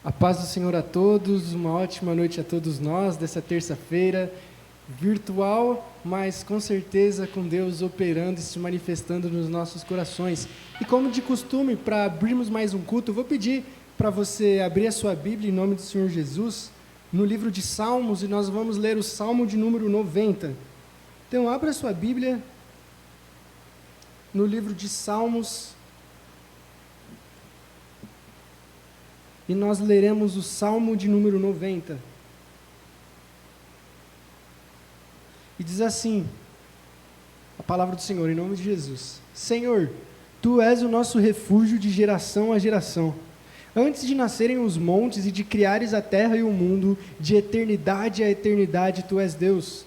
A paz do Senhor a todos, uma ótima noite a todos nós, dessa terça-feira virtual, mas com certeza com Deus operando e se manifestando nos nossos corações. E como de costume, para abrirmos mais um culto, eu vou pedir para você abrir a sua Bíblia em nome do Senhor Jesus, no livro de Salmos, e nós vamos ler o Salmo de número 90. Então, abra a sua Bíblia no livro de Salmos, e nós leremos o Salmo de número 90. E diz assim, a palavra do Senhor, em nome de Jesus: Senhor, Tu és o nosso refúgio de geração a geração. Antes de nascerem os montes e de criares a terra e o mundo, de eternidade a eternidade Tu és Deus.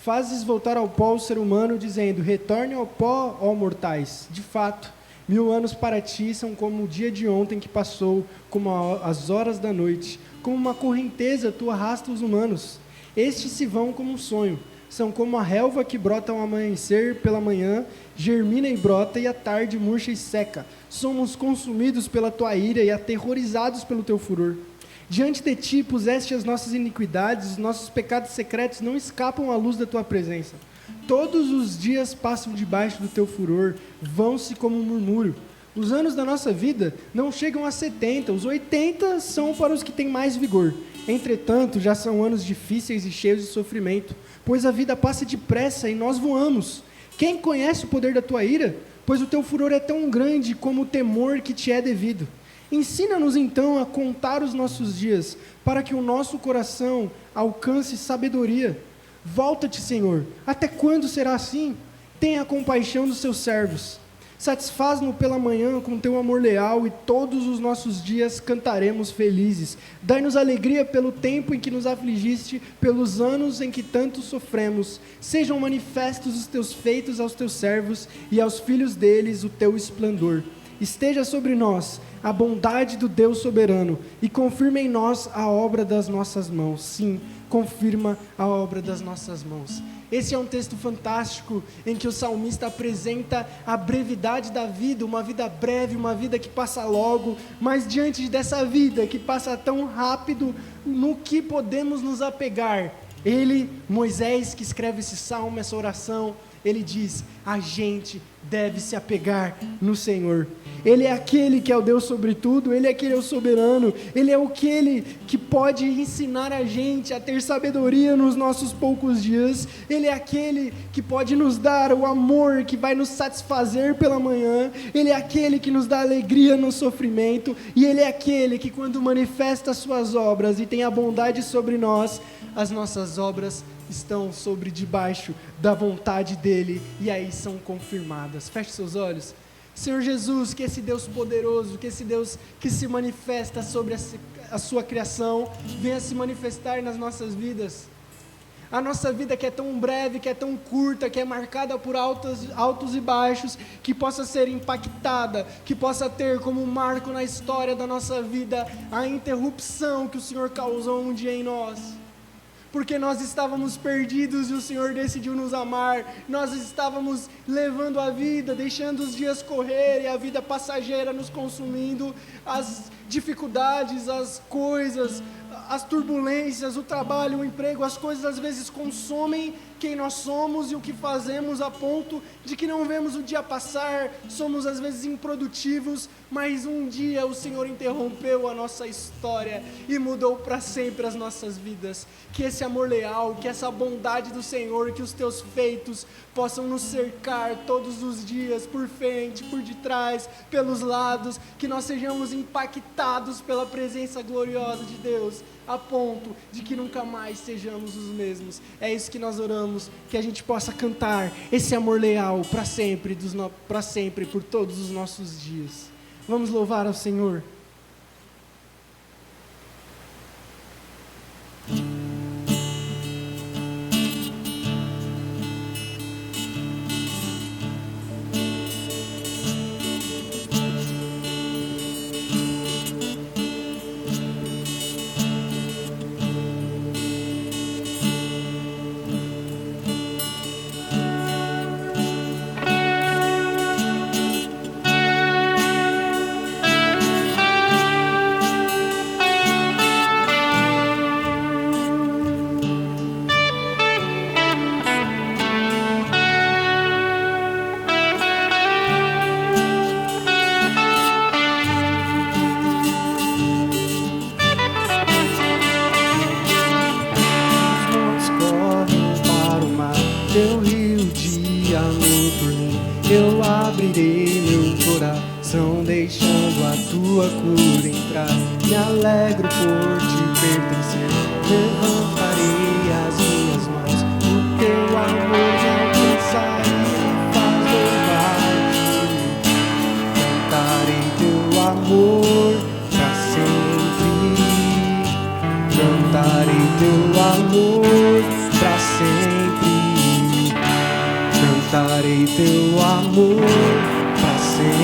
Fazes voltar ao pó o ser humano, dizendo: retorne ao pó, ó mortais. De fato, 1000 anos para ti são como o dia de ontem que passou, como as horas da noite. Como uma correnteza tu arrasta os humanos. Estes se vão como um sonho. São como a relva que brota ao amanhecer pela manhã, germina e brota, e à tarde murcha e seca. Somos consumidos pela tua ira e aterrorizados pelo teu furor. Diante de ti puseste as nossas iniquidades, os nossos pecados secretos não escapam à luz da tua presença. Todos os dias passam debaixo do teu furor, vão-se como um murmúrio. Os anos da nossa vida não chegam a 70, os 80 são para os que têm mais vigor. Entretanto, já são anos difíceis e cheios de sofrimento, pois a vida passa depressa e nós voamos. Quem conhece o poder da tua ira? Pois o teu furor é tão grande como o temor que te é devido. Ensina-nos então a contar os nossos dias, para que o nosso coração alcance sabedoria. Volta-te, Senhor, até quando será assim? Tenha compaixão dos seus servos. Satisfaz-nos pela manhã com teu amor leal, e todos os nossos dias cantaremos felizes. Dai-nos alegria pelo tempo em que nos afligiste, pelos anos em que tanto sofremos. Sejam manifestos os teus feitos aos teus servos, e aos filhos deles o teu esplendor. Esteja sobre nós a bondade do Deus soberano, e confirma em nós a obra das nossas mãos. Sim, confirma a obra das nossas mãos. Esse é um texto fantástico, em que o salmista apresenta a brevidade da vida, uma vida breve, uma vida que passa logo, mas diante dessa vida que passa tão rápido, no que podemos nos apegar? Moisés, que escreve esse salmo, essa oração, ele diz: a gente deve se apegar no Senhor. Ele é aquele que é o Deus sobre tudo, Ele é aquele que é o soberano, Ele é aquele que pode ensinar a gente a ter sabedoria nos nossos poucos dias, Ele é aquele que pode nos dar o amor que vai nos satisfazer pela manhã, Ele é aquele que nos dá alegria no sofrimento, e Ele é aquele que, quando manifesta as suas obras e tem a bondade sobre nós, as nossas obras estão debaixo da vontade dEle, e aí são confirmadas. Feche seus olhos. Senhor Jesus, que esse Deus poderoso, que esse Deus que se manifesta sobre a sua criação, venha se manifestar nas nossas vidas. A nossa vida, que é tão breve, que é tão curta, que é marcada por altos e baixos, que possa ser impactada, que possa ter como marco na história da nossa vida a interrupção que o Senhor causou um dia em nós. Porque nós estávamos perdidos e o Senhor decidiu nos amar. Nós estávamos levando a vida, deixando os dias correr e a vida passageira nos consumindo, as dificuldades, as coisas, as turbulências, o trabalho, o emprego, as coisas às vezes consomem quem nós somos e o que fazemos, a ponto de que não vemos o dia passar, somos às vezes improdutivos, mas um dia o Senhor interrompeu a nossa história e mudou para sempre as nossas vidas. Que esse amor leal, que essa bondade do Senhor, que os teus feitos possam nos cercar todos os dias, por frente, por detrás, pelos lados, que nós sejamos impactados pela presença gloriosa de Deus, a ponto de que nunca mais sejamos os mesmos. É isso que nós oramos, que a gente possa cantar esse amor leal para sempre, para sempre, por todos os nossos dias. Vamos louvar ao Senhor. tua cura entrar. Me alegro por te pertencer. Levantarei as minhas mãos. O teu amor me alcança e me faz louvar-te. Cantarei teu amor pra sempre. Cantarei teu amor pra sempre. Cantarei teu amor pra sempre.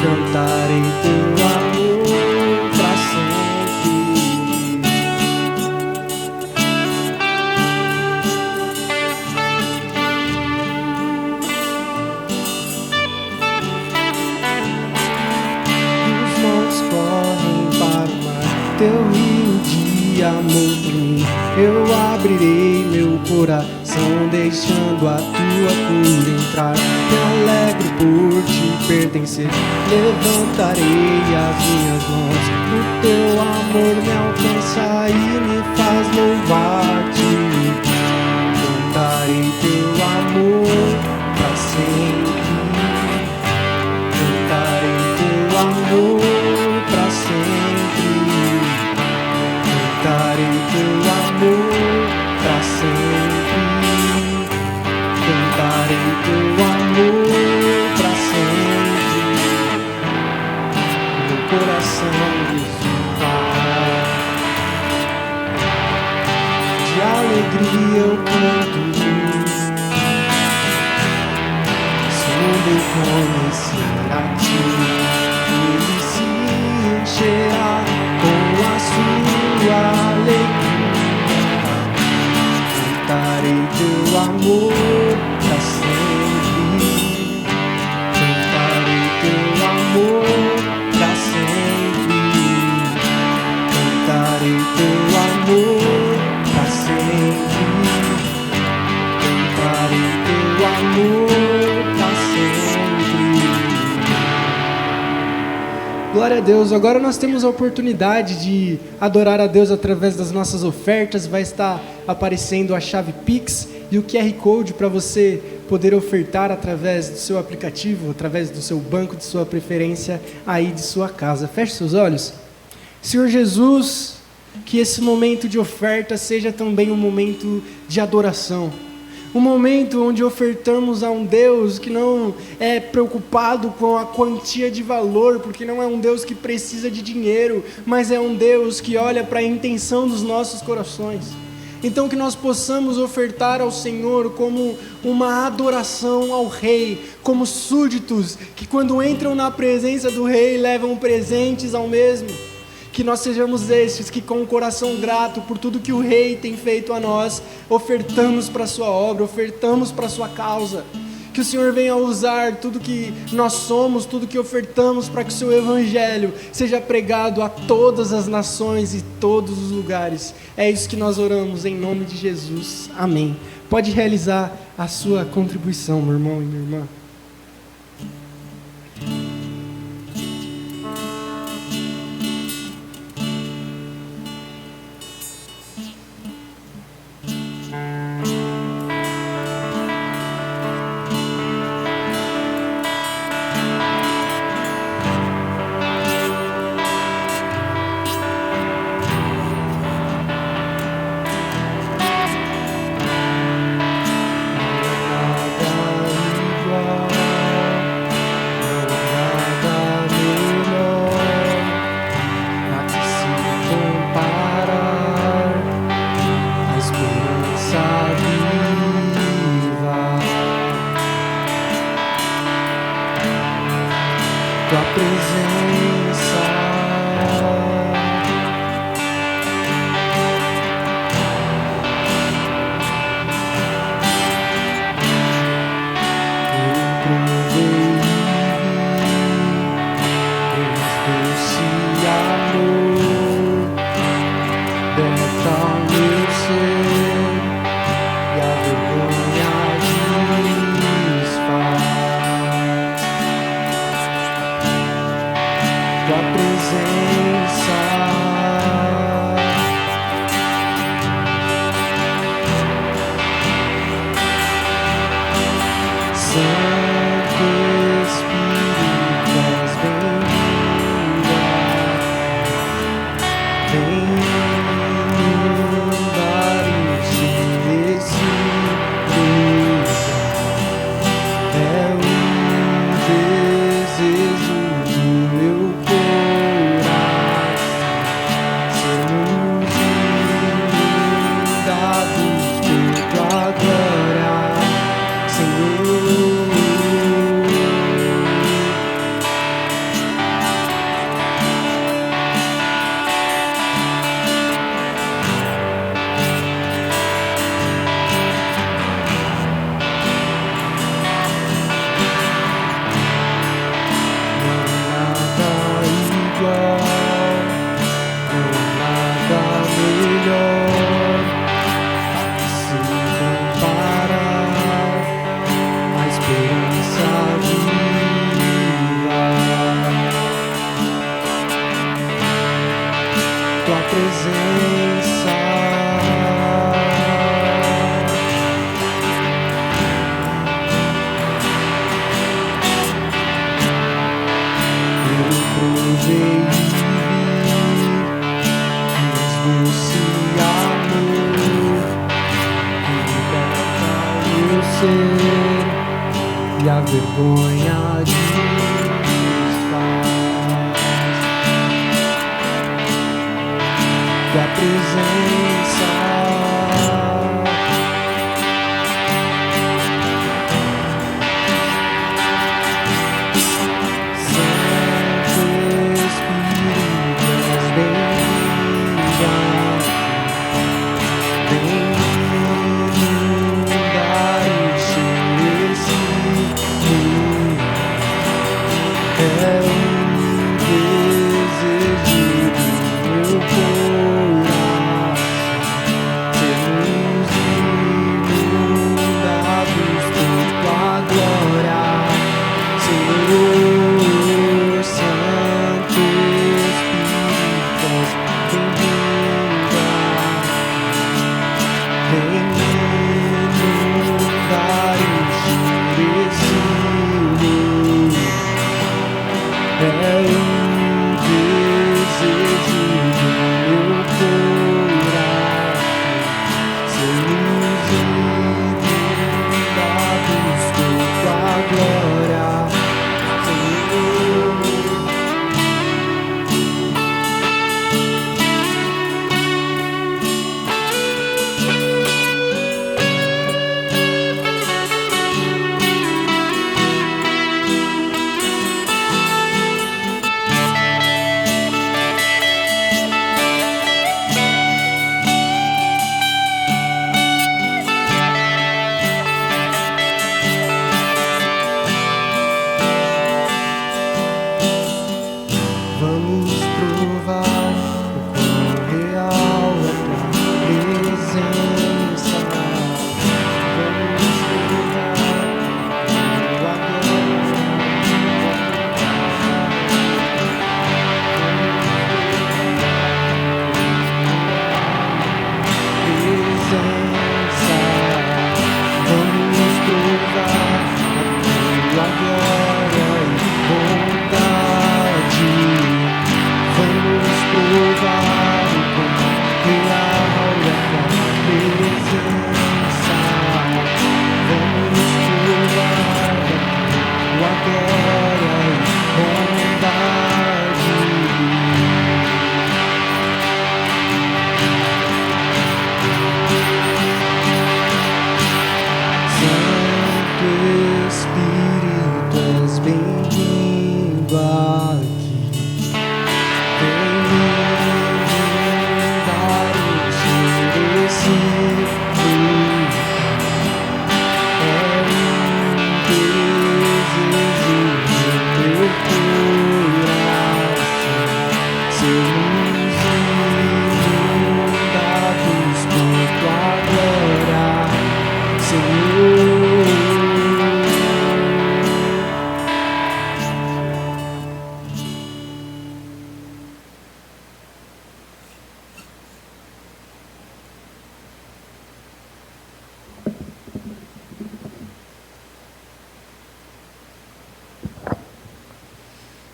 Cantarei teu amor pra sempre. Os montes correm para o mar, teu rio de amor por mim. Eu abrirei meu coração, deixando a tua cura entrar. Me alegro por te pertencer. Levantarei as minhas mãos. O teu amor me alcança e me faz louvar-te. Cantarei teu amor pra sempre. Cantarei teu amor pra sempre. Cantarei teu amor pra sempre. Cantarei teu amor pra sempre. Meu coração ressoar. De alegria eu canto. Se o mundo conhecer a ti, ele se encherá com a sua alegria. Cantarei teu amor pra sempre. Cantarei teu amor pra sempre. Cantarei teu amor pra sempre. Cantarei teu amor pra sempre. Glória a Deus. Agora nós temos a oportunidade de adorar a Deus através das nossas ofertas. Vai estar aparecendo a chave Pix e o QR Code para você poder ofertar através do seu aplicativo, através do seu banco de sua preferência aí de sua casa. Feche seus olhos. Senhor Jesus, que esse momento de oferta seja também um momento de adoração. Um momento onde ofertamos a um Deus que não é preocupado com a quantia de valor, porque não é um Deus que precisa de dinheiro, mas é um Deus que olha para a intenção dos nossos corações. Então que nós possamos ofertar ao Senhor como uma adoração ao Rei, como súditos que quando entram na presença do Rei levam presentes ao mesmo. Que nós sejamos estes que com o coração grato por tudo que o Rei tem feito a nós, ofertamos para a sua obra, ofertamos para a sua causa. Que o Senhor venha usar tudo que nós somos, tudo que ofertamos para que o seu Evangelho seja pregado a todas as nações e todos os lugares. É isso que nós oramos em nome de Jesus. Amém. Pode realizar a sua contribuição, meu irmão e minha irmã. Igual tua presença. Eu provei mesmo se amor liberta o ser e a vergonha desfaz. Tua presença, Santo Espírito, és bem-vindo, vem inundar e encher esse mundo. É o desejo do meu coração, sermos inundados por tua glória, Senhor. Santo Espírito, és bem-vinda, vem inundar e encher esse mundo. É o desejo do meu coração, sermos inundados por tua glória, Senhor. Vamos provar o quão real é tua presença. Vamos provar tua presença. Vamos provar tua glória e bondade. Vamos provar o quão real é tua presença. Vamos provar tua glória e bondade. Santo Espírito, és bem-vindo aqui. Vem inundar e encher esse mundo. É um desejo do meu coração, sermos inundados por tua glória, Senhor.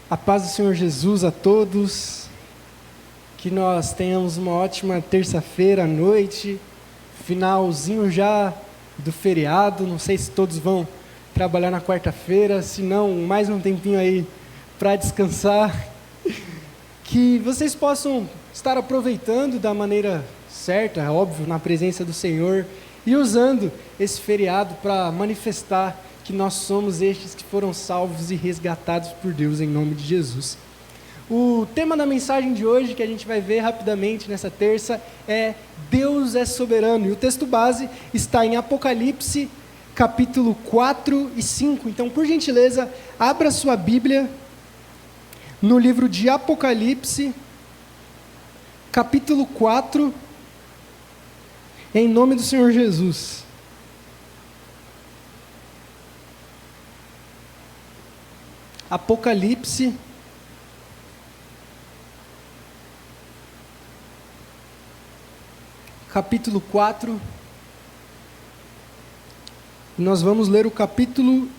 A paz do Senhor Jesus a todos, que nós tenhamos uma ótima terça-feira à noite, finalzinho já do feriado. Não sei se todos vão trabalhar na quarta-feira, se não, mais um tempinho aí para descansar. Que vocês possam estar aproveitando da maneira certa, é óbvio, na presença do Senhor, e usando esse feriado para manifestar que nós somos estes que foram salvos e resgatados por Deus em nome de Jesus. O tema da mensagem de hoje, que a gente vai ver rapidamente nessa terça, é Deus é soberano. E o texto base está em Apocalipse, capítulo 4 e 5. Então, por gentileza, abra sua Bíblia no livro de Apocalipse, capítulo 4, em nome do Senhor Jesus. Apocalipse, capítulo 4. Nós vamos ler o capítulo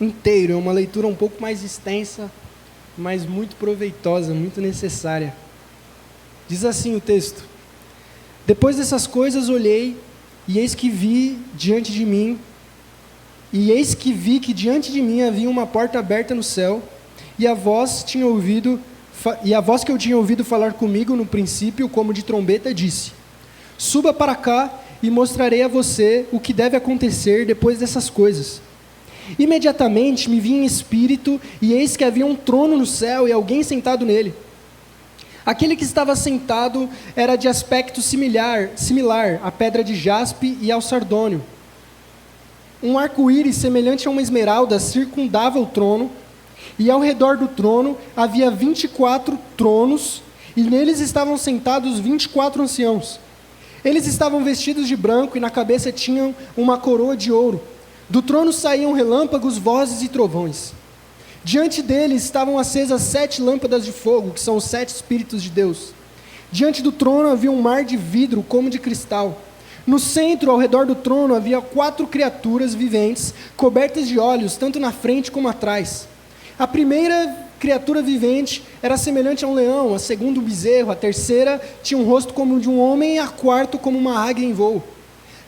inteiro. É uma leitura um pouco mais extensa, mas muito proveitosa, muito necessária. Diz assim o texto: Depois dessas coisas olhei, e eis que vi que diante de mim havia uma porta aberta no céu, e a voz que eu tinha ouvido falar comigo no princípio, como de trombeta, disse: Suba para cá e mostrarei a você o que deve acontecer depois dessas coisas. Imediatamente me vi em espírito, e eis que havia um trono no céu e alguém sentado nele. Aquele que estava sentado era de aspecto similar à pedra de jaspe e ao sardônio. Um arco-íris semelhante a uma esmeralda circundava o trono, e ao redor do trono havia 24 tronos, e neles estavam sentados 24 anciãos. Eles estavam vestidos de branco e na cabeça tinham uma coroa de ouro. Do trono saíam relâmpagos, vozes e trovões. Diante deles estavam acesas 7 lâmpadas de fogo, que são os 7 Espíritos de Deus. Diante do trono havia um mar de vidro como de cristal. No centro, ao redor do trono, havia 4 criaturas viventes, cobertas de olhos, tanto na frente como atrás. A primeira criatura vivente era semelhante a um leão, a segunda um bezerro, a terceira tinha um rosto como o de um homem e a quarta como uma águia em voo.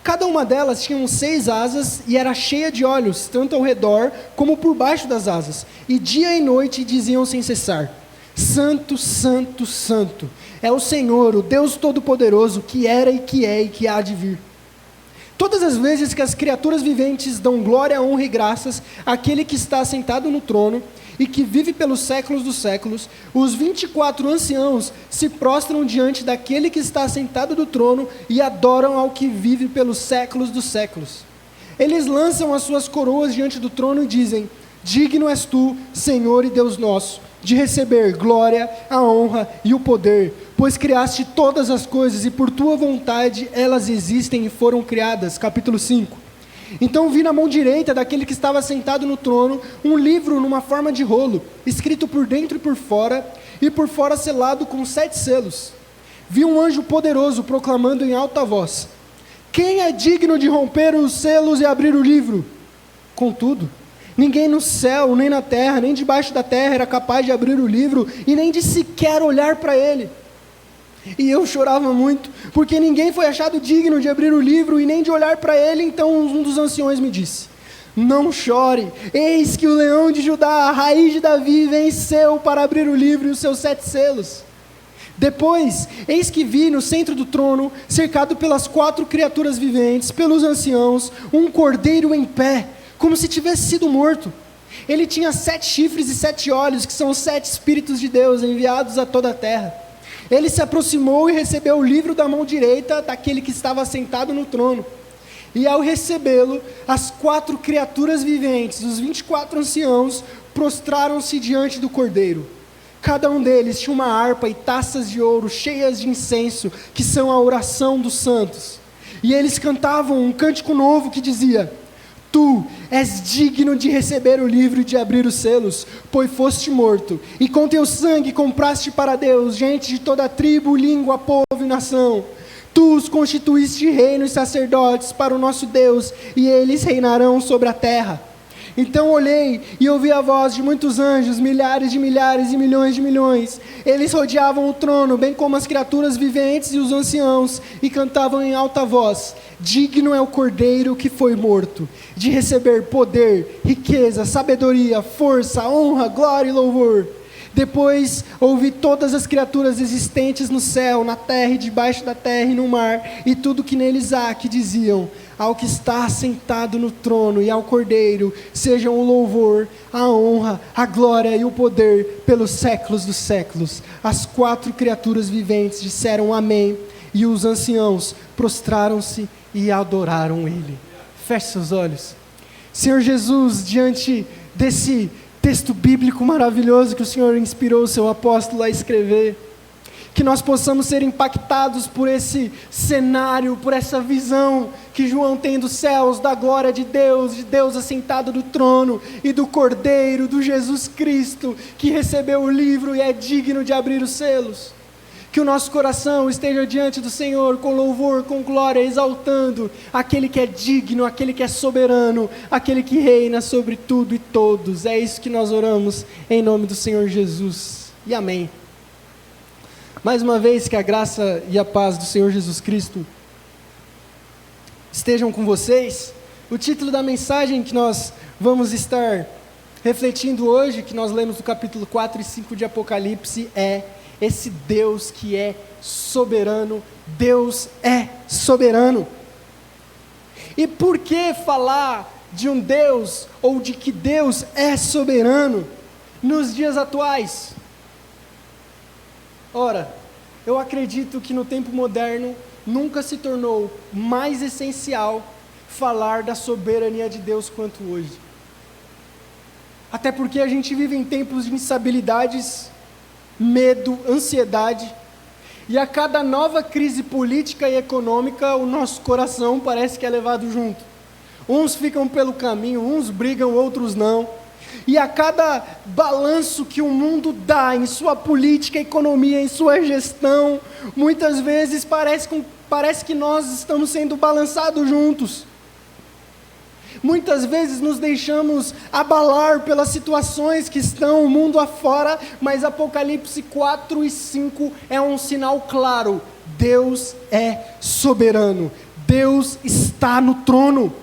Cada uma delas tinha 6 asas e era cheia de olhos, tanto ao redor como por baixo das asas. E dia e noite diziam sem cessar: Santo, Santo, Santo, é o Senhor, o Deus Todo-Poderoso, que era e que é e que há de vir. Todas as vezes que as criaturas viventes dão glória, honra e graças àquele que está sentado no trono e que vive pelos séculos dos séculos, os 24 anciãos se prostram diante daquele que está sentado no trono e adoram ao que vive pelos séculos dos séculos. Eles lançam as suas coroas diante do trono e dizem: Digno és tu, Senhor e Deus nosso, de receber glória, a honra e o poder, pois criaste todas as coisas e por tua vontade elas existem e foram criadas. Capítulo 5. Então vi na mão direita daquele que estava sentado no trono um livro numa forma de rolo, escrito por dentro e por fora selado com 7 selos. Vi um anjo poderoso proclamando em alta voz: Quem é digno de romper os selos e abrir o livro? Contudo, ninguém no céu, nem na terra, nem debaixo da terra era capaz de abrir o livro e nem de sequer olhar para ele. E eu chorava muito, porque ninguém foi achado digno de abrir o livro e nem de olhar para ele. Então um dos anciões me disse: Não chore, eis que o leão de Judá, a raiz de Davi, venceu para abrir o livro e os seus 7 selos. Depois, eis que vi no centro do trono, cercado pelas 4 criaturas viventes, pelos anciãos, um cordeiro em pé, como se tivesse sido morto. Ele tinha 7 chifres e 7 olhos, que são os 7 Espíritos de Deus enviados a toda a terra. Ele se aproximou e recebeu o livro da mão direita daquele que estava sentado no trono. E ao recebê-lo, as 4 criaturas viventes, os 24 anciãos, prostraram-se diante do cordeiro. Cada um deles tinha uma harpa e taças de ouro cheias de incenso, que são a oração dos santos. E eles cantavam um cântico novo que dizia: Tu és digno de receber o livro e de abrir os selos, pois foste morto, e com teu sangue compraste para Deus gente de toda tribo, língua, povo e nação. Tu os constituíste reino e sacerdotes para o nosso Deus, e eles reinarão sobre a terra. Então olhei e ouvi a voz de muitos anjos, milhares e milhões de milhões. Eles rodeavam o trono, bem como as criaturas viventes e os anciãos, e cantavam em alta voz: Digno é o cordeiro que foi morto, de receber poder, riqueza, sabedoria, força, honra, glória e louvor. Depois ouvi todas as criaturas existentes no céu, na terra e debaixo da terra e no mar, e tudo que neles há, que diziam: Ao que está sentado no trono e ao Cordeiro sejam o louvor, a honra, a glória e o poder pelos séculos dos séculos. As 4 criaturas viventes disseram amém, e os anciãos prostraram-se e adoraram ele. Feche seus olhos. Senhor Jesus, diante desse texto bíblico maravilhoso que o Senhor inspirou o seu apóstolo a escrever, que nós possamos ser impactados por esse cenário, por essa visão que João tem dos céus, da glória de Deus assentado no trono, e do Cordeiro, do Jesus Cristo, que recebeu o livro e é digno de abrir os selos. Que o nosso coração esteja diante do Senhor com louvor, com glória, exaltando aquele que é digno, aquele que é soberano, aquele que reina sobre tudo e todos. É isso que nós oramos em nome do Senhor Jesus. E amém. Mais uma vez, que a graça e a paz do Senhor Jesus Cristo estejam com vocês. O título da mensagem que nós vamos estar refletindo hoje, que nós lemos do capítulo 4 e 5 de Apocalipse, é: esse Deus que é soberano. Deus é soberano. E por que falar de um Deus, ou de que Deus é soberano, nos dias atuais? Ora, eu acredito que no tempo moderno, nunca se tornou mais essencial falar da soberania de Deus quanto hoje. Até porque a gente vive em tempos de instabilidades, medo, ansiedade, e a cada nova crise política e econômica, o nosso coração parece que é levado junto. Uns ficam pelo caminho, uns brigam, outros não. E a cada balanço que o mundo dá em sua política, economia, em sua gestão, muitas vezes parece que nós estamos sendo balançados juntos. Muitas vezes nos deixamos abalar pelas situações que estão o mundo afora, mas Apocalipse 4 e 5 é um sinal claro: Deus é soberano, Deus está no trono.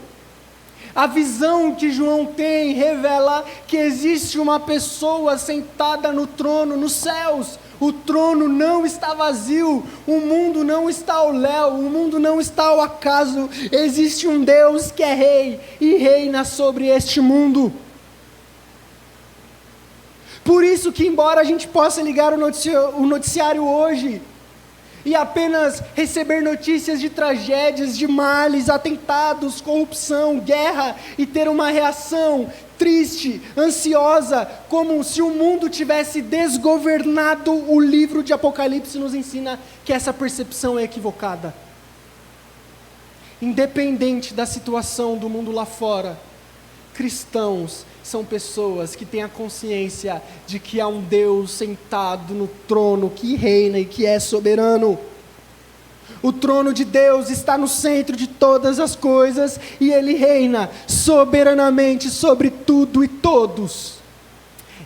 A visão que João tem revela que existe uma pessoa sentada no trono nos céus. O trono não está vazio, o mundo não está ao léu, o mundo não está ao acaso. Existe um Deus que é rei e reina sobre este mundo. Por isso que, embora a gente possa ligar o noticiário hoje e apenas receber notícias de tragédias, de males, atentados, corrupção, guerra, e ter uma reação triste, ansiosa, como se o mundo tivesse desgovernado, o livro de Apocalipse nos ensina que essa percepção é equivocada. Independente da situação do mundo lá fora, cristãos são pessoas que têm a consciência de que há um Deus sentado no trono, que reina e que é soberano. O trono de Deus está no centro de todas as coisas e Ele reina soberanamente sobre tudo e todos.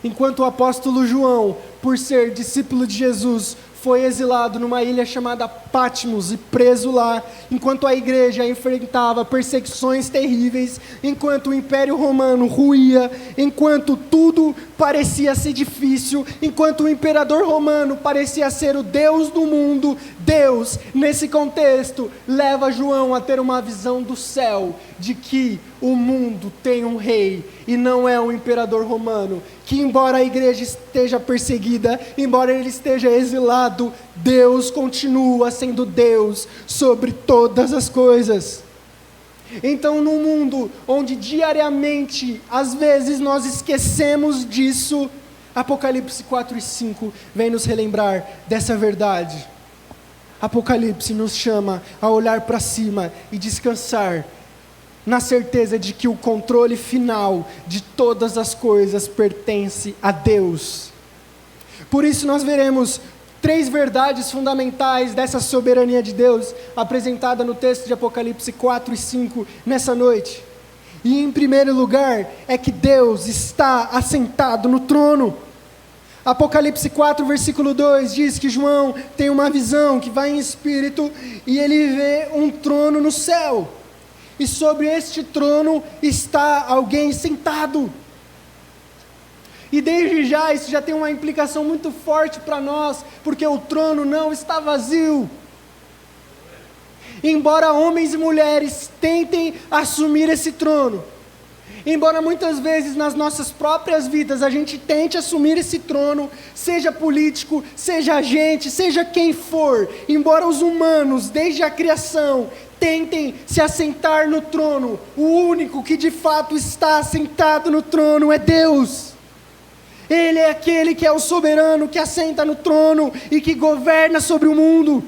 Enquanto o apóstolo João, por ser discípulo de Jesus, foi exilado numa ilha chamada Patmos e preso lá, enquanto a igreja enfrentava perseguições terríveis, enquanto o Império Romano ruía, enquanto tudo parecia ser difícil, enquanto o imperador romano parecia ser o Deus do mundo, Deus, nesse contexto, leva João a ter uma visão do céu, de que o mundo tem um rei, e não é um imperador romano, que embora a igreja esteja perseguida, embora ele esteja exilado, Deus continua sendo Deus sobre todas as coisas. Então, num mundo onde diariamente, às vezes nós esquecemos disso, Apocalipse 4 e 5 vem nos relembrar dessa verdade. Apocalipse nos chama a olhar para cima e descansar na certeza de que o controle final de todas as coisas pertence a Deus. Por isso nós veremos 3 verdades fundamentais dessa soberania de Deus, apresentada no texto de Apocalipse 4 e 5, nessa noite. E em primeiro lugar, é que Deus está assentado no trono. Apocalipse 4, versículo 2, diz que João tem uma visão, que vai em espírito, e ele vê um trono no céu. E sobre este trono está alguém sentado. E desde já, isso já tem uma implicação muito forte para nós, porque o trono não está vazio. Embora homens e mulheres tentem assumir esse trono, embora muitas vezes nas nossas próprias vidas a gente tente assumir esse trono, seja político, seja agente, seja quem for, embora os humanos, desde a criação, tentem se assentar no trono, o único que de fato está assentado no trono é Deus. Ele é aquele que é o soberano, que assenta no trono e que governa sobre o mundo.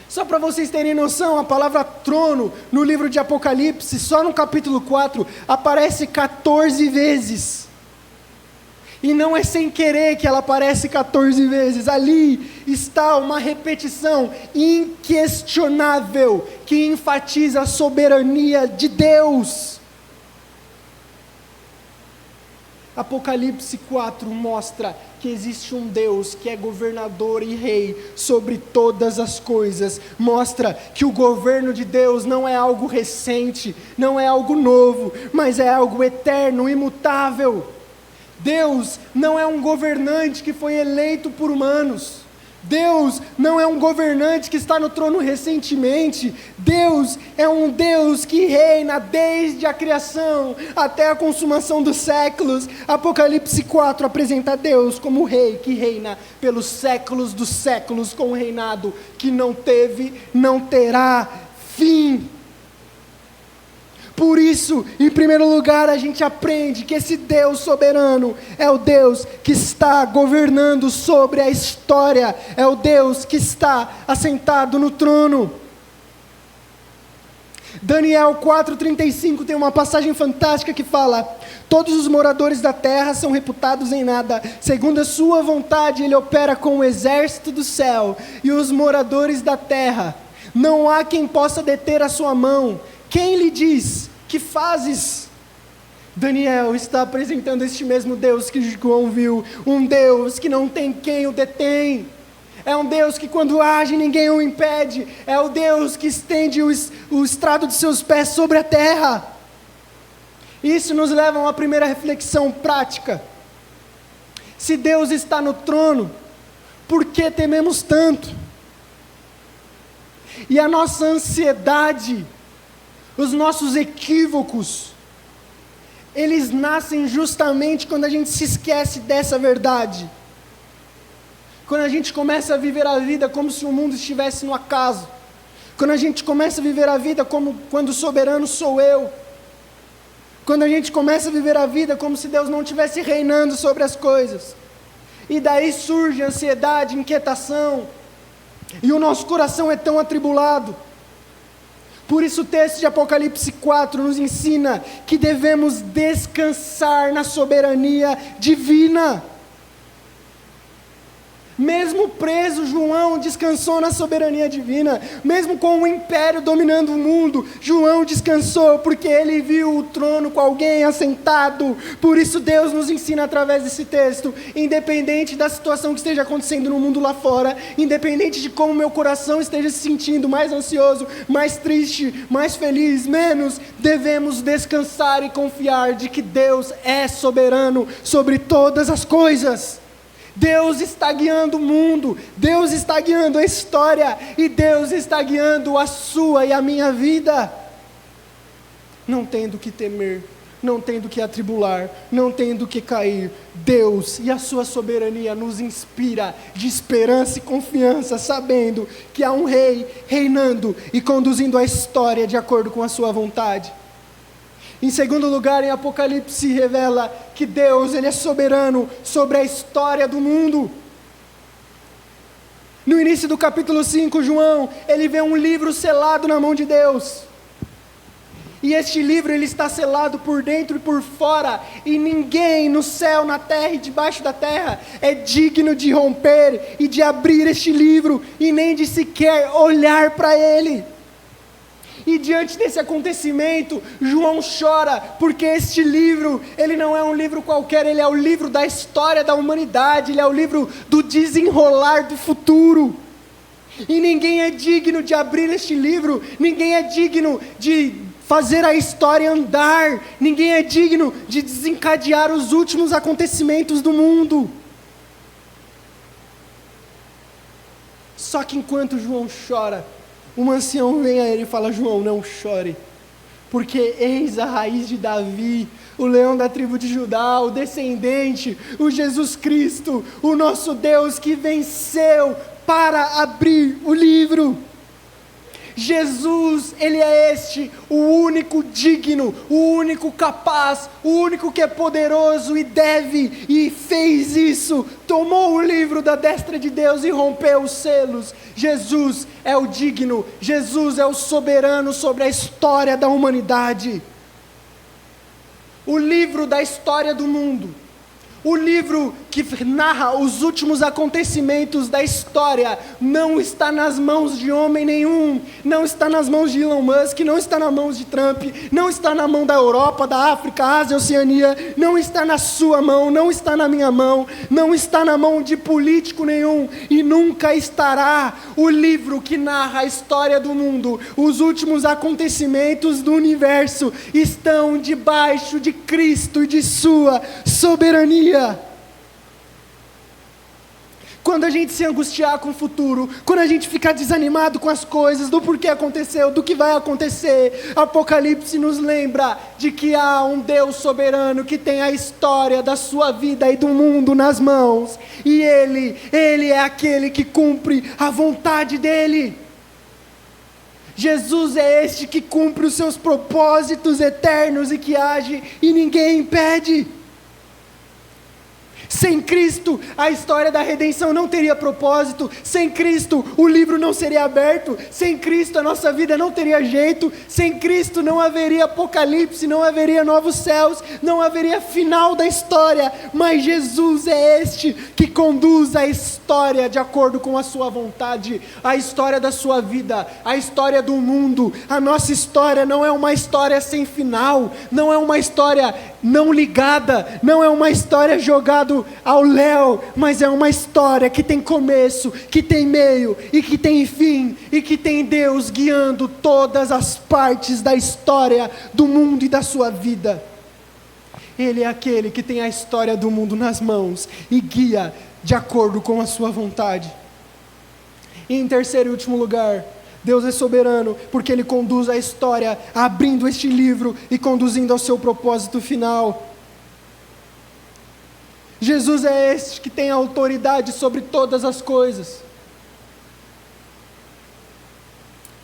Só para vocês terem noção, a palavra trono no livro de Apocalipse, só no capítulo 4, aparece 14 vezes. E não é sem querer que ela aparece 14 vezes. Ali está uma repetição inquestionável que enfatiza a soberania de Deus. Apocalipse 4 mostra que existe um Deus que é governador e rei sobre todas as coisas. Mostra que o governo de Deus não é algo recente, não é algo novo, mas é algo eterno, imutável. Deus não é um governante que foi eleito por humanos. Deus não é um governante que está no trono recentemente. Deus é um Deus que reina desde a criação até a consumação dos séculos. Apocalipse 4 apresenta Deus como o rei que reina pelos séculos dos séculos, com um reinado que não teve, não terá fim. Por isso, em primeiro lugar, a gente aprende que esse Deus soberano é o Deus que está governando sobre a história, é o Deus que está assentado no trono. Daniel 4,35 tem uma passagem fantástica que fala: todos os moradores da terra são reputados em nada, segundo a sua vontade ele opera com o exército do céu, e os moradores da terra, não há quem possa deter a sua mão. Quem lhe diz, que fazes? Daniel está apresentando este mesmo Deus que João viu, um Deus que não tem quem o detém, é um Deus que quando age ninguém o impede, é o Deus que estende o estrado de seus pés sobre a terra. Isso nos leva a uma primeira reflexão prática. Se Deus está no trono, por que tememos tanto? E a nossa ansiedade, os nossos equívocos, eles nascem justamente quando a gente se esquece dessa verdade. Quando a gente começa a viver a vida como se o mundo estivesse no acaso. Quando a gente começa a viver a vida como quando o soberano sou eu. Quando a gente começa a viver a vida como se Deus não estivesse reinando sobre as coisas. E daí surge ansiedade, inquietação. E o nosso coração é tão atribulado. Por isso o texto de Apocalipse 4 nos ensina que devemos descansar na soberania divina. Mesmo preso, João descansou na soberania divina. Mesmo com o império dominando o mundo, João descansou, porque ele viu o trono com alguém assentado. Por isso Deus nos ensina através desse texto, independente da situação que esteja acontecendo no mundo lá fora, independente de como meu coração esteja se sentindo mais ansioso, mais triste, mais feliz, menos, devemos descansar e confiar de que Deus é soberano sobre todas as coisas. Deus está guiando o mundo, Deus está guiando a história, e Deus está guiando a sua e a minha vida. Não tem do que temer, não tem do que atribular, não tem do que cair. Deus e a sua soberania nos inspira de esperança e confiança, sabendo que há um rei reinando e conduzindo a história de acordo com a sua vontade. Em segundo lugar, em Apocalipse revela que Deus, Ele é soberano sobre a história do mundo. No início do capítulo 5, João, ele vê um livro selado na mão de Deus. E este livro, ele está selado por dentro e por fora, e ninguém no céu, na terra e debaixo da terra é digno de romper e de abrir este livro, e nem de sequer olhar para ele. E diante desse acontecimento, João chora, porque este livro, ele não é um livro qualquer, ele é o livro da história da humanidade, ele é o livro do desenrolar do futuro. E ninguém é digno de abrir este livro, ninguém é digno de fazer a história andar, ninguém é digno de desencadear os últimos acontecimentos do mundo. Só que enquanto João chora, um ancião vem a ele e fala: João, não chore, porque eis a raiz de Davi, o leão da tribo de Judá, o descendente, o Jesus Cristo, o nosso Deus que venceu para abrir o livro. Jesus, Ele é este, o único digno, o único capaz, o único que é poderoso e deve, e fez isso, tomou o livro da destra de Deus e rompeu os selos. Jesus é o digno, Jesus é o soberano sobre a história da humanidade. O livro da história do mundo, O livro que narra os últimos acontecimentos da história não está nas mãos de homem nenhum, não está nas mãos de Elon Musk, não está nas mãos de Trump, não está na mão da Europa, da África, Ásia, Oceania, não está na sua mão, não está na minha mão, não está na mão de político nenhum e nunca estará. O livro que narra a história do mundo, os últimos acontecimentos do universo estão debaixo de Cristo e de sua soberania. Quando a gente se angustiar com o futuro, quando a gente ficar desanimado com as coisas, do porquê aconteceu, do que vai acontecer, Apocalipse nos lembra de que há um Deus soberano que tem a história da sua vida e do mundo nas mãos, e Ele é aquele que cumpre a vontade dEle. Jesus é este que cumpre os seus propósitos eternos e que age e ninguém impede. Sem Cristo, a história da redenção não teria propósito. Sem Cristo, o livro não seria aberto. Sem Cristo, a nossa vida não teria jeito. Sem Cristo, não haveria Apocalipse, não haveria novos céus, não haveria final da história. Mas Jesus é este que conduz a história de acordo com a sua vontade, a história da sua vida, a história do mundo. A nossa história não é uma história sem final, não é uma história não ligada, não é uma história jogada ao léu, mas é uma história que tem começo, que tem meio e que tem fim, e que tem Deus guiando todas as partes da história do mundo e da sua vida. Ele é aquele que tem a história do mundo nas mãos e guia de acordo com a sua vontade. E em terceiro e último lugar, Deus é soberano porque Ele conduz a história abrindo este livro e conduzindo ao seu propósito final. Jesus é este que tem autoridade sobre todas as coisas.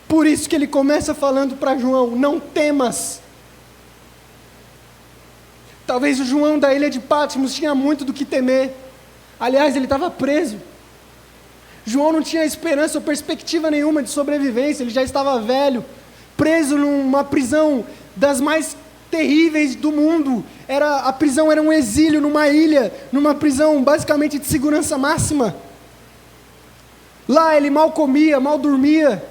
Por isso que Ele começa falando para João: não temas. Talvez o João da ilha de Patmos tinha muito do que temer. Aliás, ele estava preso. João não tinha esperança ou perspectiva nenhuma de sobrevivência, ele já estava velho, preso numa prisão das mais terríveis do mundo. A prisão era um exílio numa ilha, numa prisão basicamente de segurança máxima. Lá ele mal comia, mal dormia.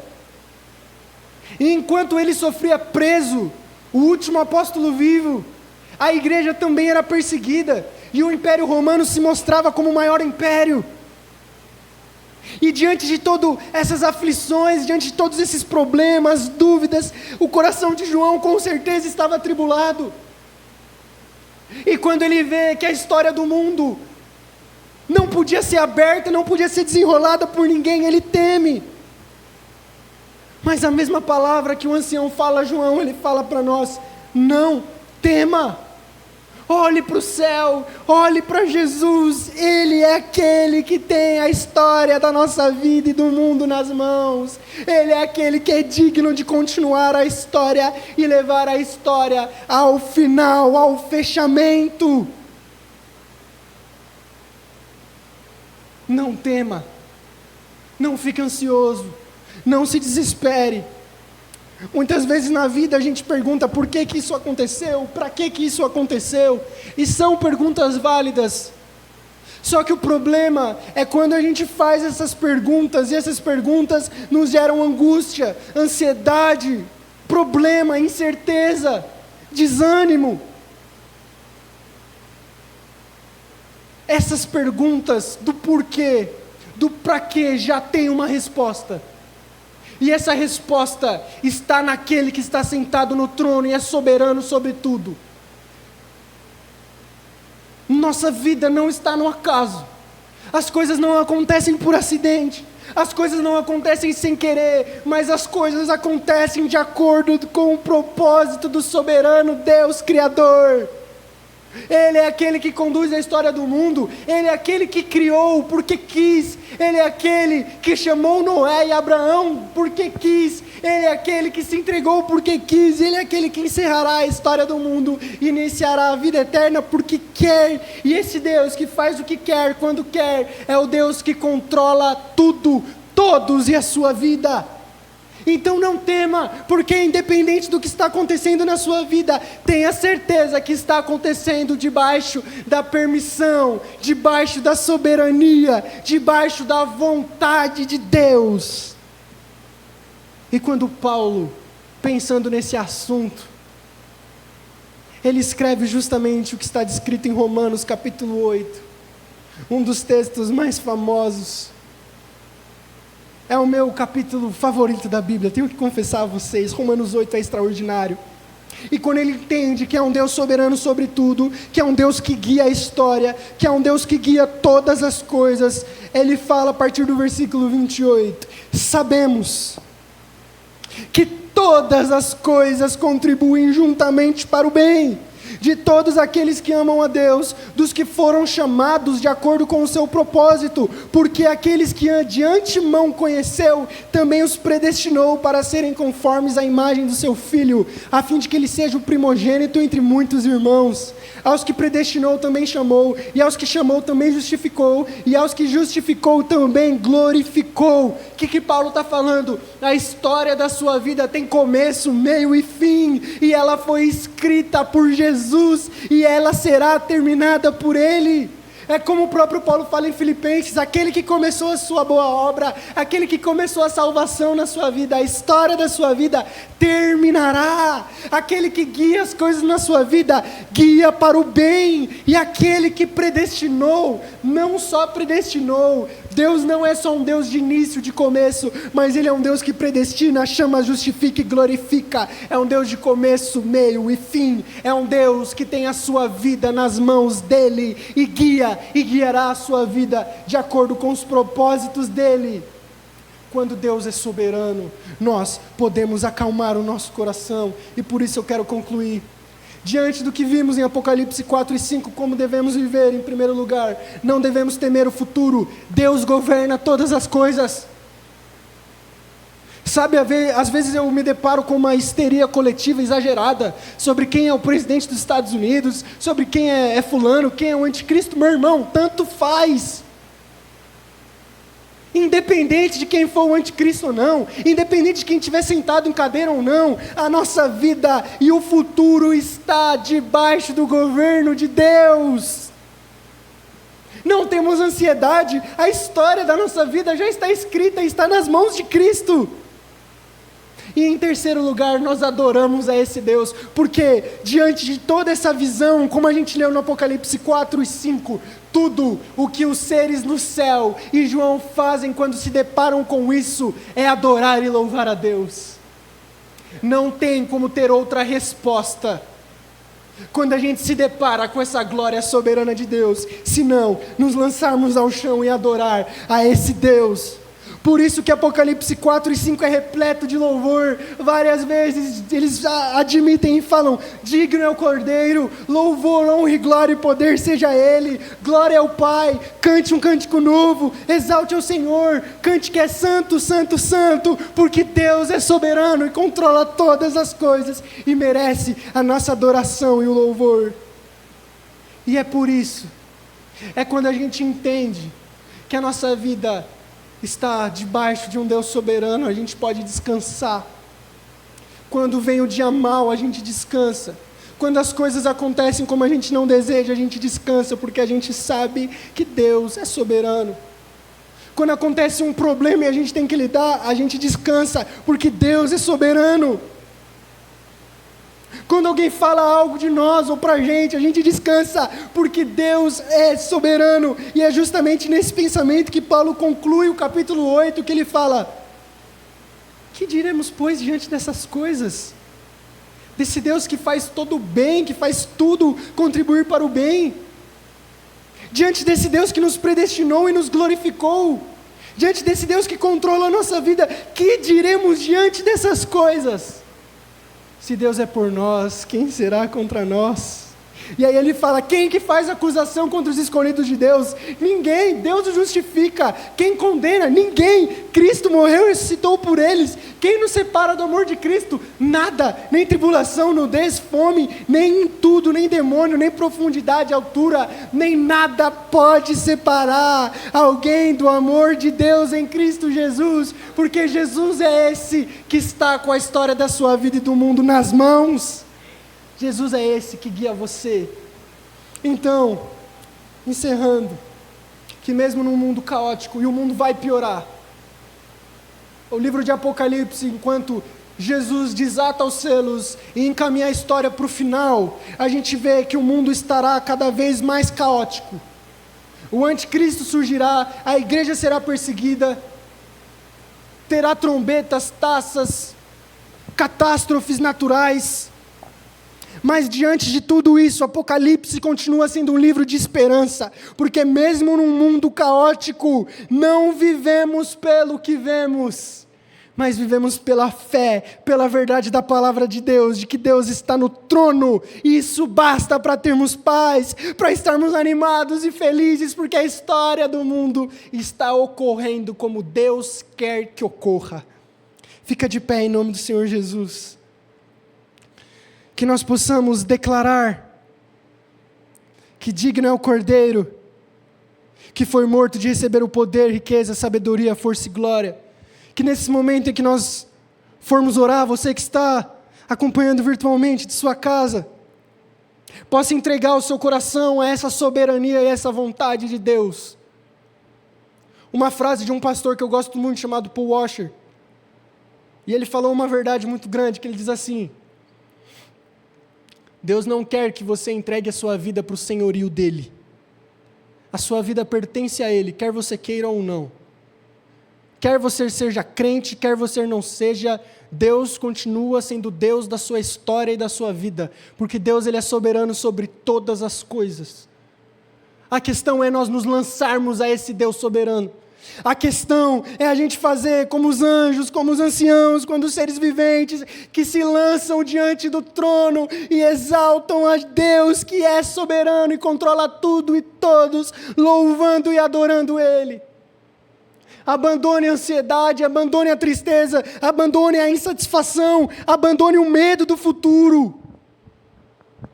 E enquanto ele sofria preso, o último apóstolo vivo, a igreja também era perseguida, e o Império Romano se mostrava como o maior império. E diante de todas essas aflições, diante de todos esses problemas, dúvidas, o coração de João com certeza estava atribulado. E quando ele vê que a história do mundo não podia ser aberta, não podia ser desenrolada por ninguém, ele teme. Mas a mesma palavra que o ancião fala a João, ele fala para nós: não tema. Olhe para o céu, olhe para Jesus, Ele é aquele que tem a história da nossa vida e do mundo nas mãos. Ele é aquele que é digno de continuar a história e levar a história ao final, ao fechamento. Não tema, não fique ansioso, não se desespere. Muitas vezes na vida a gente pergunta por que isso aconteceu, para que isso aconteceu, e são perguntas válidas. Só que o problema é quando a gente faz essas perguntas, e essas perguntas nos geram angústia, ansiedade, problema, incerteza, desânimo. Essas perguntas do porquê, do para quê, já tem uma resposta. E essa resposta está naquele que está sentado no trono e é soberano sobre tudo. Nossa vida não está no acaso. As coisas não acontecem por acidente. As coisas não acontecem sem querer, mas as coisas acontecem de acordo com o propósito do soberano Deus Criador. Ele é aquele que conduz a história do mundo, Ele é aquele que criou porque quis, Ele é aquele que chamou Noé e Abraão porque quis, Ele é aquele que se entregou porque quis, Ele é aquele que encerrará a história do mundo e iniciará a vida eterna porque quer. E esse Deus que faz o que quer, quando quer, é o Deus que controla tudo, todos e a sua vida. Então não tema, porque independente do que está acontecendo na sua vida, tenha certeza que está acontecendo debaixo da permissão, debaixo da soberania, debaixo da vontade de Deus. E quando Paulo, pensando nesse assunto, ele escreve justamente o que está descrito em Romanos capítulo 8, um dos textos mais famosos. É o meu capítulo favorito da Bíblia, tenho que confessar a vocês, Romanos 8 é extraordinário. E quando ele entende que é um Deus soberano sobre tudo, que é um Deus que guia a história, que é um Deus que guia todas as coisas, ele fala a partir do versículo 28, sabemos que todas as coisas contribuem juntamente para o bem, de todos aqueles que amam a Deus, dos que foram chamados de acordo com o seu propósito, porque aqueles que de antemão conheceu, também os predestinou para serem conformes à imagem do seu Filho, a fim de que ele seja o primogênito entre muitos irmãos. Aos que predestinou também chamou, e aos que chamou também justificou, e aos que justificou também glorificou. O que Paulo está falando? A história da sua vida tem começo, meio e fim, e ela foi escrita por Jesus, e ela será terminada por Ele. É como o próprio Paulo fala em Filipenses, aquele que começou a sua boa obra, aquele que começou a salvação na sua vida, a história da sua vida terminará. Aquele que guia as coisas na sua vida, guia para o bem. E aquele que predestinou, não só predestinou, Deus não é só um Deus de início, de começo, mas Ele é um Deus que predestina, chama, justifica e glorifica. É um Deus de começo, meio e fim. É um Deus que tem a sua vida nas mãos dEle e guia e guiará a sua vida de acordo com os propósitos dEle. Quando Deus é soberano, nós podemos acalmar o nosso coração, e por isso eu quero concluir. Diante do que vimos em Apocalipse 4 e 5, como devemos viver, em primeiro lugar, não devemos temer o futuro, Deus governa todas as coisas. Sabe, às vezes eu me deparo com uma histeria coletiva exagerada, sobre quem é o presidente dos Estados Unidos, sobre quem é fulano, quem é o anticristo. Meu irmão, tanto faz. Independente de quem for o anticristo ou não, independente de quem estiver sentado em cadeira ou não, a nossa vida e o futuro está debaixo do governo de Deus. Não temos ansiedade, a história da nossa vida já está escrita e está nas mãos de Cristo. E em terceiro lugar, nós adoramos a esse Deus, porque diante de toda essa visão, como a gente leu no Apocalipse 4 e 5, tudo o que os seres no céu e João fazem quando se deparam com isso, é adorar e louvar a Deus. Não tem como ter outra resposta quando a gente se depara com essa glória soberana de Deus, senão nos lançarmos ao chão e adorar a esse Deus. Por isso que Apocalipse 4 e 5 é repleto de louvor. Várias vezes eles admitem e falam: digno é o Cordeiro, louvor, honra e glória e poder seja a Ele, glória ao Pai, cante um cântico novo, exalte ao Senhor, cante que é santo, santo, santo, porque Deus é soberano e controla todas as coisas e merece a nossa adoração e o louvor. E é por isso, é quando a gente entende que a nossa vida está debaixo de um Deus soberano, a gente pode descansar. Quando vem o dia mau, a gente descansa. Quando as coisas acontecem como a gente não deseja, a gente descansa, porque a gente sabe que Deus é soberano. Quando acontece um problema e a gente tem que lidar, a gente descansa, porque Deus é soberano. Quando alguém fala algo de nós ou para a gente descansa, porque Deus é soberano. E é justamente nesse pensamento que Paulo conclui o capítulo 8, que ele fala: que diremos, pois, diante dessas coisas? Desse Deus que faz todo o bem, que faz tudo contribuir para o bem. Diante desse Deus que nos predestinou e nos glorificou. Diante desse Deus que controla a nossa vida, que diremos diante dessas coisas? Se Deus é por nós, quem será contra nós? E aí ele fala, quem que faz acusação contra os escolhidos de Deus? Ninguém, Deus os justifica. Quem condena? Ninguém. Cristo morreu e ressuscitou por eles. Quem nos separa do amor de Cristo? Nada, nem tribulação, nudez, fome, nem tudo, nem demônio, nem profundidade, altura, nem nada pode separar alguém do amor de Deus em Cristo Jesus, porque Jesus é esse que está com a história da sua vida e do mundo nas mãos. Jesus é esse que guia você. Então, encerrando, que mesmo num mundo caótico, e o mundo vai piorar, o livro de Apocalipse, enquanto Jesus desata os selos e encaminha a história para o final, a gente vê que o mundo estará cada vez mais caótico. O anticristo surgirá, a igreja será perseguida, terá trombetas, taças, catástrofes naturais. Mas diante de tudo isso, Apocalipse continua sendo um livro de esperança, porque mesmo num mundo caótico, não vivemos pelo que vemos, mas vivemos pela fé, pela verdade da palavra de Deus, de que Deus está no trono, e isso basta para termos paz, para estarmos animados e felizes, porque a história do mundo está ocorrendo como Deus quer que ocorra. Fica de pé em nome do Senhor Jesus. Que nós possamos declarar que digno é o Cordeiro, que foi morto de receber o poder, riqueza, sabedoria, força e glória. Que nesse momento em que nós formos orar, você que está acompanhando virtualmente de sua casa, possa entregar o seu coração a essa soberania e essa vontade de Deus. Uma frase de um pastor que eu gosto muito, chamado Paul Washer, e ele falou uma verdade muito grande, que ele diz assim: Deus não quer que você entregue a sua vida para o senhorio dele. A sua vida pertence a Ele, quer você queira ou não. Quer você seja crente, quer você não seja, Deus continua sendo Deus da sua história e da sua vida, porque Deus ele é soberano sobre todas as coisas. A questão é nós nos lançarmos a esse Deus soberano. A questão é a gente fazer como os anjos, como os anciãos, quando os seres viventes que se lançam diante do trono e exaltam a Deus que é soberano e controla tudo e todos, louvando e adorando Ele. Abandone a ansiedade, abandone a tristeza, abandone a insatisfação, abandone o medo do futuro.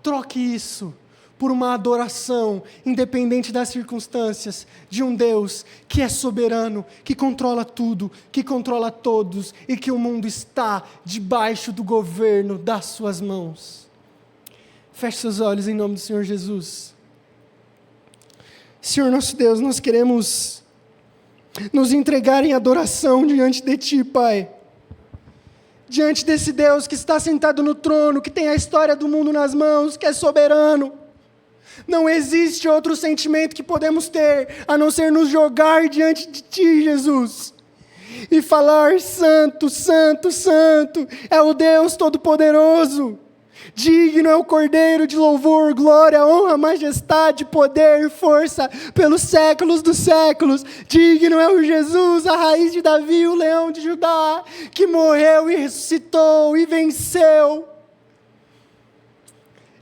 Troque isso por uma adoração, independente das circunstâncias, de um Deus que é soberano, que controla tudo, que controla todos, e que o mundo está debaixo do governo das suas mãos. Feche seus olhos em nome do Senhor Jesus. Senhor nosso Deus, nós queremos nos entregar em adoração diante de Ti, Pai. Diante desse Deus que está sentado no trono, que tem a história do mundo nas mãos, que é soberano. Não existe outro sentimento que podemos ter, a não ser nos jogar diante de Ti, Jesus, e falar: Santo, Santo, Santo, é o Deus Todo-Poderoso, digno é o Cordeiro de louvor, glória, honra, majestade, poder, força, pelos séculos dos séculos, digno é o Jesus, a raiz de Davi, o leão de Judá, que morreu e ressuscitou e venceu.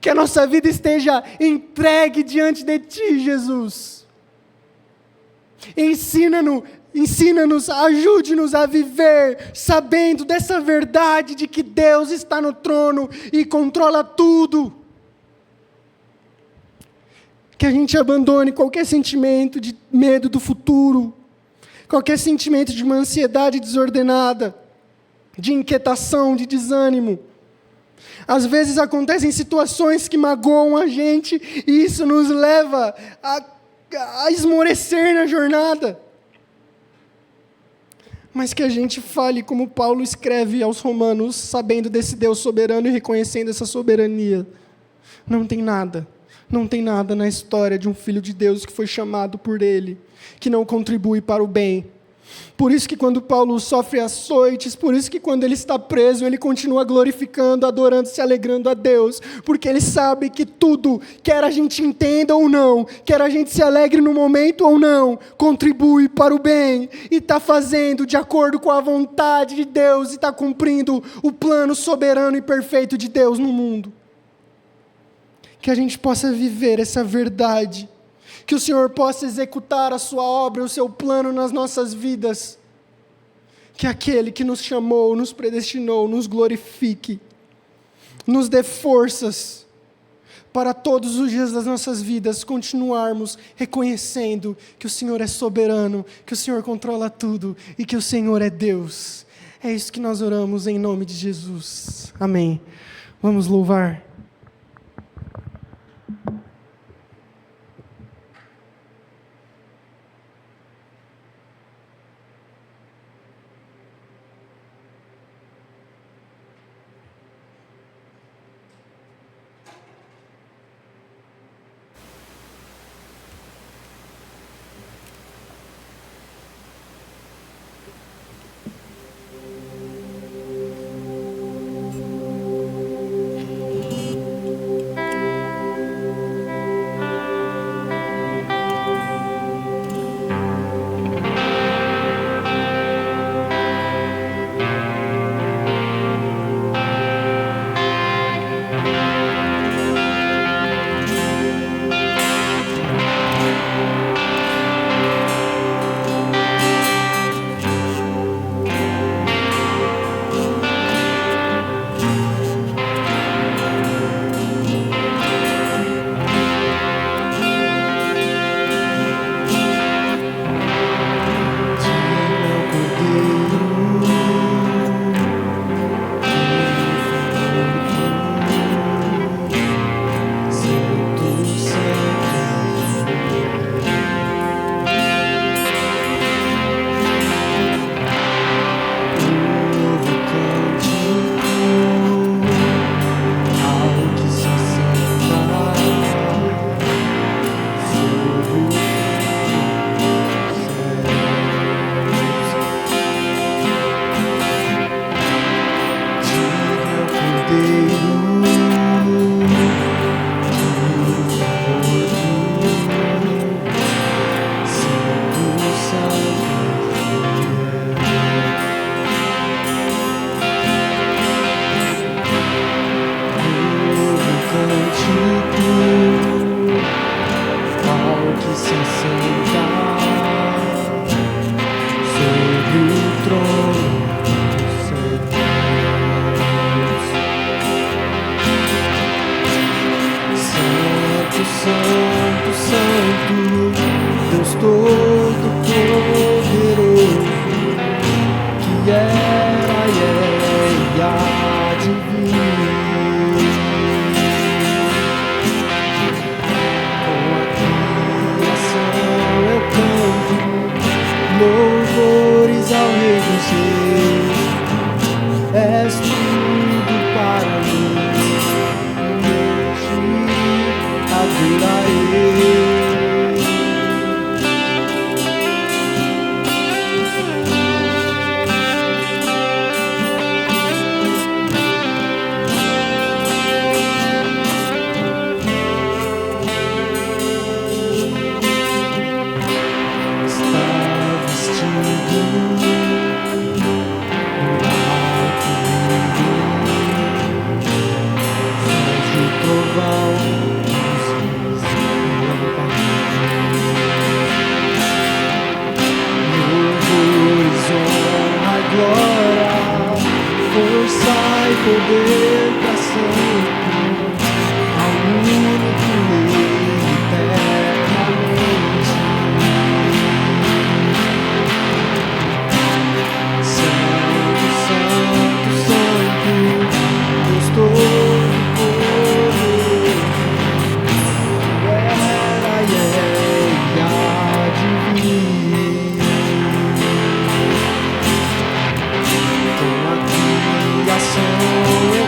Que a nossa vida esteja entregue diante de Ti, Jesus. Ensina-nos, ajude-nos a viver sabendo dessa verdade de que Deus está no trono e controla tudo. Que a gente abandone qualquer sentimento de medo do futuro, qualquer sentimento de uma ansiedade desordenada, de inquietação, de desânimo. Às vezes acontecem situações que magoam a gente e isso nos leva a esmorecer na jornada. Mas que a gente fale como Paulo escreve aos Romanos, sabendo desse Deus soberano e reconhecendo essa soberania. Não tem nada na história de um filho de Deus que foi chamado por Ele, que não contribui para o bem. Por isso que quando Paulo sofre açoites, por isso que quando ele está preso, ele continua glorificando, adorando, se alegrando a Deus, porque ele sabe que tudo, quer a gente entenda ou não, quer a gente se alegre no momento ou não, contribui para o bem, e está fazendo de acordo com a vontade de Deus, e está cumprindo o plano soberano e perfeito de Deus no mundo. que a gente possa viver essa verdade, que o Senhor possa executar a sua obra, o seu plano nas nossas vidas, que aquele que nos chamou, nos predestinou, nos glorifique, nos dê forças para todos os dias das nossas vidas continuarmos reconhecendo que o Senhor é soberano, que o Senhor controla tudo e que o Senhor é Deus. É isso que nós oramos em nome de Jesus. Amém. Vamos louvar. Louvores ao Rei dos Reis, és tudo para mim, eu te adorarei. Poder pra sempre, ao único Rei eternamente. Santo, Santo, Santo, Deus Todo-Poderoso, era e há de vir. Com a criação eu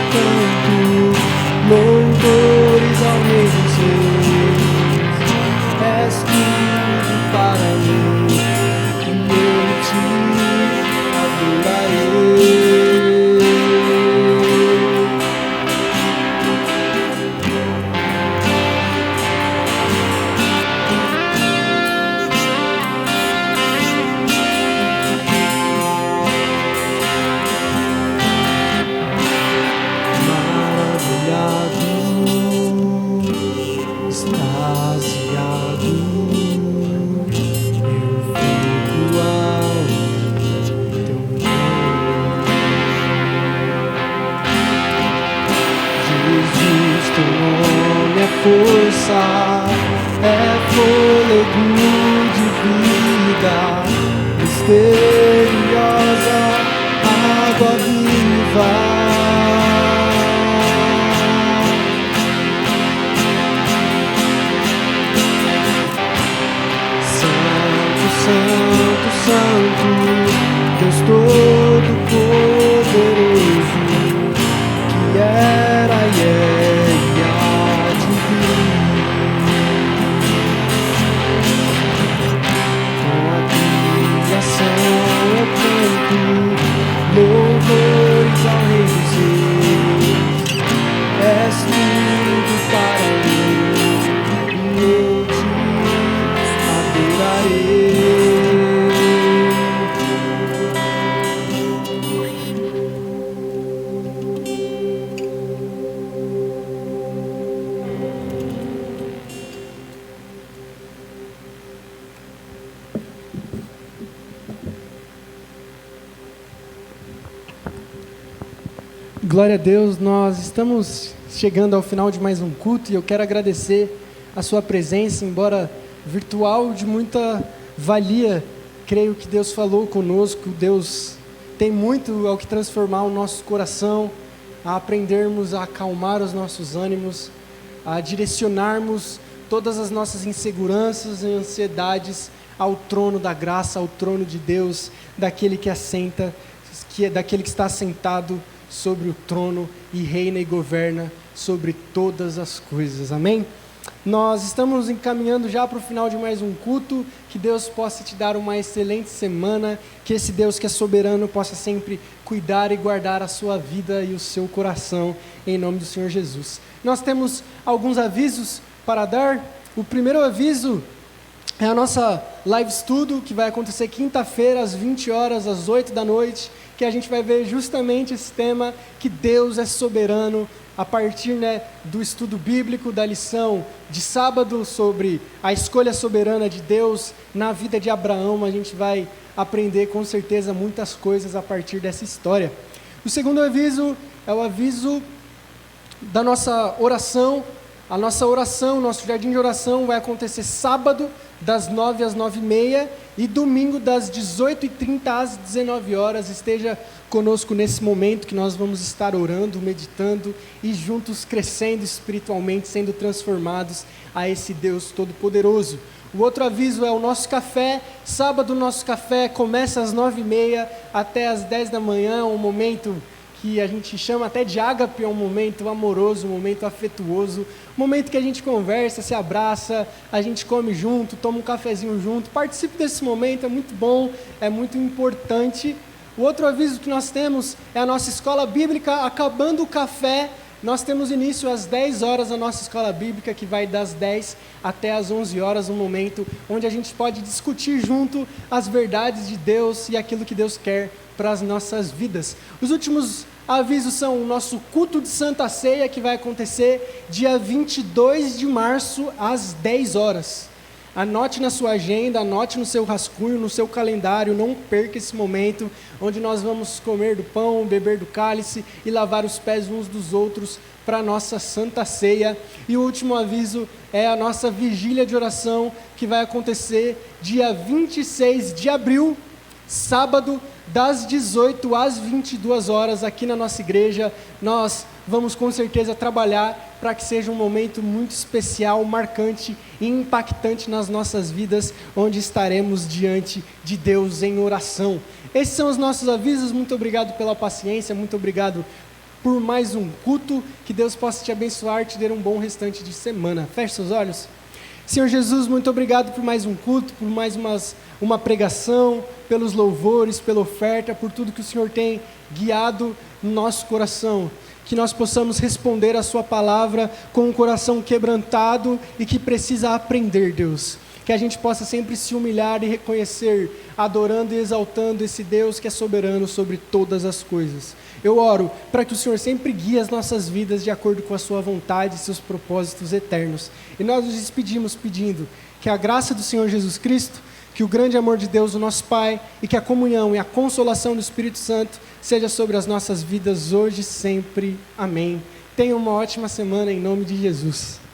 força, é fôlego de vida, misteriosa água viva. Santo, Santo, Santo, Deus Todo-Poderoso, que era e há de vir. Com a criação eu canto louvores ao Rei dos Reis. És tudo para mim e eu te adorarei. Glória a Deus, nós estamos chegando ao final de mais um culto e eu quero agradecer a sua presença, embora virtual, de muita valia. Creio que Deus falou conosco, Deus tem muito ao que transformar o nosso coração, a aprendermos a acalmar os nossos ânimos, a direcionarmos todas as nossas inseguranças e ansiedades ao trono da graça, ao trono de Deus, daquele que assenta, daquele que está sentado sobre o trono e reina e governa sobre todas as coisas, amém? Nós estamos encaminhando já para o final de mais um culto, que Deus possa te dar uma excelente semana, que esse Deus que é soberano possa sempre cuidar e guardar a sua vida e o seu coração, em nome do Senhor Jesus. Nós temos alguns avisos para dar. O primeiro aviso é a nossa live estudo, que vai acontecer quinta-feira, às 20 horas, às 8 da noite, que a gente vai ver justamente esse tema, que Deus é soberano, a partir do estudo bíblico, da lição de sábado sobre a escolha soberana de Deus na vida de Abraão. A gente vai aprender com certeza muitas coisas a partir dessa história. O segundo aviso é o aviso da nossa oração. A nossa oração, nosso jardim de oração vai acontecer sábado, das 9 às 9h30 e domingo das 18h30 às 19 horas. Esteja conosco nesse momento que nós vamos estar orando, meditando e juntos crescendo espiritualmente, sendo transformados a esse Deus Todo-Poderoso. O outro aviso é o nosso café. Sábado o nosso café começa às 9h30 até às 10 da manhã, um momento que a gente chama até de ágape, é um momento amoroso, um momento afetuoso, um momento que a gente conversa, se abraça, a gente come junto, toma um cafezinho junto. Participe desse momento, é muito bom, é muito importante. O outro aviso que nós temos é a nossa escola bíblica. Acabando o café, nós temos início às 10 horas a nossa escola bíblica, que vai das 10 até às 11 horas, um momento onde a gente pode discutir junto as verdades de Deus e aquilo que Deus quer para as nossas vidas. Os últimos avisos são o nosso culto de Santa Ceia, que vai acontecer dia 22 de março, às 10 horas. Anote na sua agenda, anote no seu rascunho, no seu calendário, não perca esse momento, onde nós vamos comer do pão, beber do cálice e lavar os pés uns dos outros para a nossa Santa Ceia. E o último aviso é a nossa vigília de oração, que vai acontecer dia 26 de abril, sábado, das 18 às 22 horas, aqui na nossa igreja. Nós vamos com certeza trabalhar para que seja um momento muito especial, marcante e impactante nas nossas vidas, onde estaremos diante de Deus em oração. Esses são os nossos avisos. Muito obrigado pela paciência, muito obrigado por mais um culto. Que Deus possa te abençoar, te dar um bom restante de semana. Feche seus olhos. Senhor Jesus, muito obrigado por mais um culto, por mais uma pregação, pelos louvores, pela oferta, por tudo que o Senhor tem guiado no nosso coração. Que nós possamos responder a sua palavra com um coração quebrantado e que precisa aprender, Deus. Que a gente possa sempre se humilhar e reconhecer, adorando e exaltando esse Deus que é soberano sobre todas as coisas. Eu oro para que o Senhor sempre guie as nossas vidas de acordo com a sua vontade e seus propósitos eternos. E nós nos despedimos pedindo que a graça do Senhor Jesus Cristo, que o grande amor de Deus, o nosso Pai, e que a comunhão e a consolação do Espírito Santo seja sobre as nossas vidas hoje e sempre. Amém. Tenha uma ótima semana em nome de Jesus.